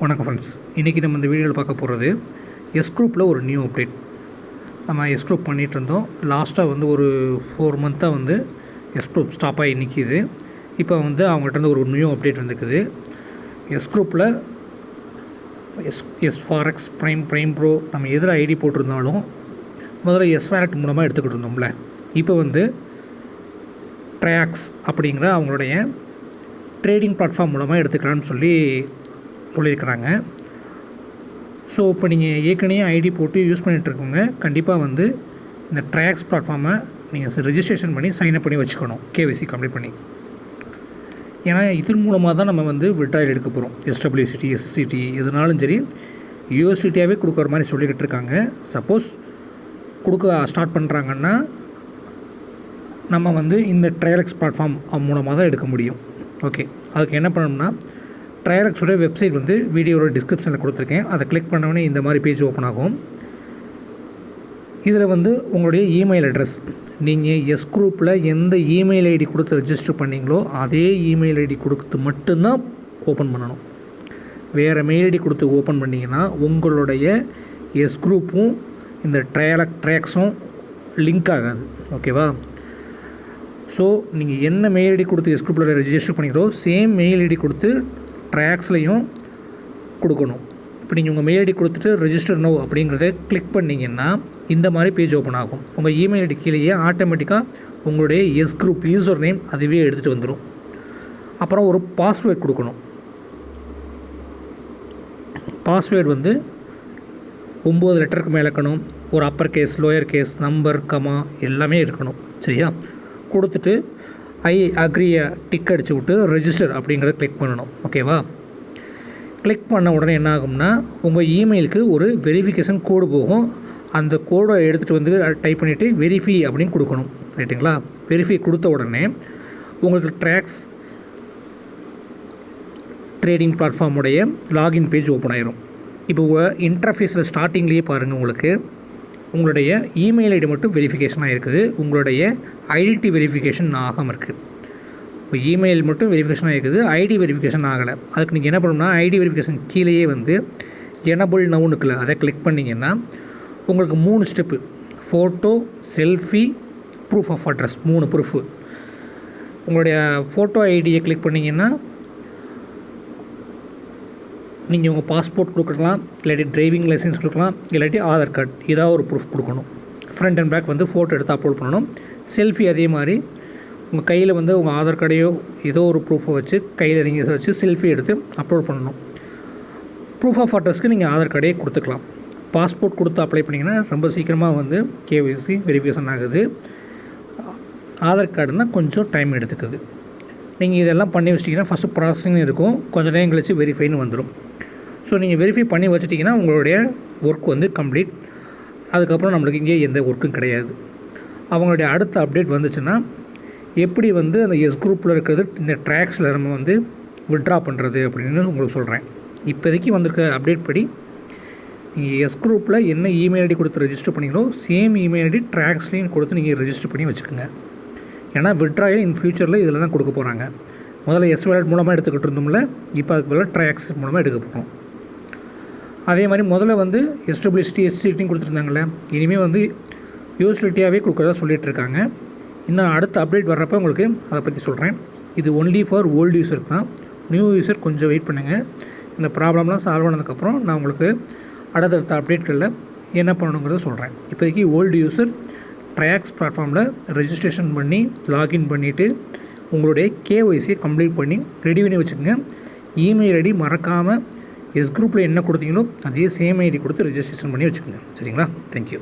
வணக்கம் ஃப்ரெண்ட்ஸ். இன்றைக்கி நம்ம இந்த வீடியோவில் பார்க்க போகிறது எஸ் குரூப்பில் ஒரு நியூ அப்டேட். நம்ம எஸ் குரூப் பண்ணிகிட்டு இருந்தோம். லாஸ்ட்டாக ஒரு 4 மந்த்தாக எஸ் குரூப் ஸ்டாப் ஆகி நிற்கிது. இப்போ அவங்கள்ட்ட ஒரு நியூ அப்டேட் வந்துருக்குது. எஸ் குரூப்பில் எஸ் ஃபாரெக்ஸ் ப்ரைம் ப்ரோ நம்ம எதில் ஐடி போட்டிருந்தாலும் முதல்ல எஸ் வேலட் மூலமாக எடுத்துக்கிட்டு இருந்தோம்ல. இப்போ ட்ரையாக்ஸ் அப்படிங்கிற அவங்களுடைய ட்ரேடிங் பிளாட்ஃபார்ம் மூலமாக எடுத்துக்கலான்னு சொல்லியிருக்கிறாங்க. ஸோ இப்போ நீங்கள் ஏற்கனவே ஐடி போட்டு யூஸ் பண்ணிகிட்ருக்கோங்க, கண்டிப்பாக இந்த ட்ரையாக்ஸ் பிளாட்ஃபார்மை நீங்கள் ரெஜிஸ்ட்ரேஷன் பண்ணி சைன்அப் பண்ணி வச்சுக்கணும், கேஒய்சி கம்ப்ளீட் பண்ணி. ஏன்னா இதன் மூலமாக தான் நம்ம விட்ராயல் எடுக்க போகிறோம். எஸ்டபிள்யூசிடி, எஸ்சிடி எதுனாலும் சரி யூஎஸ்டியாகவே கொடுக்குற மாதிரி சொல்லிக்கிட்டு இருக்காங்க. சப்போஸ் கொடுக்க ஸ்டார்ட் பண்ணுறாங்கன்னா நம்ம இந்த ட்ரையாக்ஸ் பிளாட்ஃபார்ம் மூலமாக தான் எடுக்க முடியும். ஓகே, அதுக்கு என்ன பண்ணணும்னா ட்ரையாக்ஸோட வெப்சைட் வீடியோட டிஸ்கிரிப்ஷனில் கொடுத்துருக்கேன். அதை கிளிக் பண்ணோடனே இந்த மாதிரி பேஜ் ஓப்பன் ஆகும். இதில் உங்களுடைய இமெயில் அட்ரஸ், நீங்கள் எஸ் குரூப்பில் எந்த இமெயில் ஐடி கொடுத்து ரெஜிஸ்டர் பண்ணிங்களோ அதே இமெயில் ஐடி கொடுத்து மட்டும்தான் ஓப்பன் பண்ணணும். வேறு மெயில் ஐடி கொடுத்து ஓப்பன் பண்ணிங்கன்னா உங்களுடைய எஸ் குரூப்பும் இந்த ட்ரையாக்ஸும் லிங்க் ஆகாது. ஓகேவா? ஸோ நீங்கள் என்ன மெயில் ஐடி கொடுத்து எஸ் குரூப்பில் ரெஜிஸ்டர் பண்ணிக்கிறோ சேம் மெயில் ஐடி கொடுத்து ட்ரையாக்ஸ்லையும் கொடுக்கணும். இப்போ நீங்கள் உங்கள் மெயில் ஐடி கொடுத்துட்டு ரெஜிஸ்டர் நோ அப்படிங்கிறத கிளிக் பண்ணிங்கன்னா இந்த மாதிரி பேஜ் ஓப்பன் ஆகும். உங்கள் இமெயில் ஐடி கீழேயே ஆட்டோமேட்டிக்காக உங்களுடைய எஸ் குரூப் யூசர் நேம் அதுவே எடுத்துகிட்டு வந்துடும். அப்புறம் ஒரு பாஸ்வேர்ட் கொடுக்கணும். பாஸ்வேர்டு 9 லெட்டருக்கு மேலே இருக்கணும். ஒரு upper case, lower case, number, comma எல்லாமே இருக்கணும். சரியா? கொடுத்துட்டு ஐ அக்ரியை டிக் அடிச்சு விட்டு ரெஜிஸ்டர் அப்படிங்கிறத கிளிக் பண்ணணும். ஓகேவா? கிளிக் பண்ண உடனே என்ன ஆகும்னா உங்கள் இமெயிலுக்கு ஒரு வெரிஃபிகேஷன் கோடு போகும். அந்த கோடை எடுத்துகிட்டு டைப் பண்ணிவிட்டு வெரிஃபை அப்படின்னு கொடுக்கணும். ரைட்டுங்களா? வெரிஃபை கொடுத்த உடனே உங்களுக்கு ட்ரையாக்ஸ் ட்ரேடிங் பிளாட்ஃபார்முடைய லாகின் பேஜ் ஓப்பன் ஆயிரும். இப்போ இன்டர்ஃபேஸில் ஸ்டார்டிங்லேயே பாருங்கள், உங்களுடைய இமெயில் ஐடி மட்டும் வெரிஃபிகேஷன் ஆகிருக்குது. உங்களுடைய ஐடென்டி வெரிஃபிகேஷன் ஆகாமல் இருக்குது. இப்போ இமெயில் மட்டும் வெரிஃபிகேஷன் ஆகிருக்குது, ஐடி வெரிஃபிகேஷன் ஆகலை. அதுக்கு நீங்கள் என்ன பண்ணணும்னா ஐடி வெரிஃபிகேஷன் கீழேயே எனபிள் நவுன் இருக்குல்ல, அதை கிளிக் பண்ணிங்கன்னா உங்களுக்கு 3 step: photo, selfie, proof of address, 3 proof. உங்களுடைய ஃபோட்டோ ஐடியை கிளிக் பண்ணிங்கன்னா நீங்கள் உங்கள் பாஸ்போர்ட் கொடுக்கலாம், இல்லாட்டி டிரைவிங் லைசன்ஸ் கொடுக்கலாம், இல்லாட்டி ஆதார் கார்டு, ஏதாவது ஒரு ப்ரூஃப் கொடுக்கணும். ஃப்ரண்ட் அண்ட் பேக் ஃபோட்டோ எடுத்து அப்லோட் பண்ணணும். செல்ஃபி அதே மாதிரி உங்கள் கையில் உங்கள் ஆதார் கார்டையோ ஏதோ ஒரு ப்ரூஃபை வச்சு கையில் நீங்கள் வச்சு செல்ஃபி எடுத்து அப்லோட் பண்ணணும். ப்ரூஃப் ஆஃப் அட்ரஸ்க்கு நீங்கள் ஆதார் கார்டே கொடுத்துக்கலாம். பாஸ்போர்ட் கொடுத்து அப்ளை பண்ணிங்கன்னா ரொம்ப சீக்கிரமாக கேஒய்சி வெரிஃபிகேஷன் ஆகுது. ஆதார் கார்டுனால் கொஞ்சம் டைம் எடுத்துக்குது. நீங்கள் இதெல்லாம் பண்ணி வச்சிட்டிங்கன்னா ஃபஸ்ட்டு ப்ராசஸிங் இருக்கும், கொஞ்சம் நேரம் கழிச்சு வெரிஃபைன்னு வந்துடும். ஸோ நீங்கள் வெரிஃபை பண்ணி வச்சிட்டிங்கன்னா உங்களுடைய ஒர்க் கம்ப்ளீட். அதுக்கப்புறம் நம்மளுக்கு இங்கே எந்த ஒர்க்கும் கிடையாது. அவங்களுடைய அடுத்த அப்டேட் வந்துச்சுன்னா எப்படி அந்த எஸ் குரூப்பில் இருக்கிறது இந்த ட்ராக்ஸில் நம்ம விட்ரா பண்ணுறது அப்படின்னு உங்களுக்கு சொல்கிறேன். இப்போதைக்கு வந்திருக்க அப்டேட் படி நீங்கள் எஸ் குரூப்பில் என்ன இமெயில் ஐடி கொடுத்து ரெஜிஸ்டர் பண்ணிங்களோ சேம் இமெயில் ஐடி ட்ராக்ஸ்லேயும் கொடுத்து நீங்கள் ரெஜிஸ்டர் பண்ணி வச்சுக்கோங்க. ஏன்னா விட்ராயல் இன் ஃப்யூச்சரில் இதில் தான் கொடுக்க போகிறாங்க. முதல்ல எஸ் வேலட் மூலமாக எடுத்துக்கிட்டு இருந்தோம்ல, இப்போ அதுக்கு பதிலாக ட்ரையாக்ஸ் மூலமாக எடுக்க போகிறோம். அதே மாதிரி முதல்ல எஸ்டபிள்யூசிடி, எஸ்சிடின்னு கொடுத்துருந்தாங்களே, இனிமேல் யூஎஸ்டியாகவே கொடுக்குறதா சொல்லிகிட்டு இருக்காங்க. இன்னும் அடுத்த அப்டேட் வர்றப்போ உங்களுக்கு அதை பற்றி சொல்கிறேன். இது ஒன்லி ஃபார் ஓல்டு யூஸருக்கு தான். நியூ யூஸர் கொஞ்சம் வெயிட் பண்ணுங்கள். இந்த ப்ராப்ளம்லாம் சால்வ் ஆனதுக்கப்புறம் நான் உங்களுக்கு அடுத்தடுத்த அப்டேட்களில் என்ன பண்ணணுங்கிறத சொல்கிறேன். இப்போதைக்கு ஓல்டு யூஸர் ட்ரையாக்ஸ் பிளாட்ஃபார்மில் ரெஜிஸ்ட்ரேஷன் பண்ணி லாகின் பண்ணிவிட்டு உங்களுடைய கேஒய்சியை கம்ப்ளீட் பண்ணி ரெடி பண்ணி வச்சுக்கோங்க. இமெயில் ஐடி மறக்காமல் எஸ் குரூப்பில் என்ன கொடுத்தீங்களோ அதே சேம் ஐடி கொடுத்து ரெஜிஸ்ட்ரேஷன் பண்ணி வச்சுக்கோங்க. சரிங்களா? தேங்க்யூ.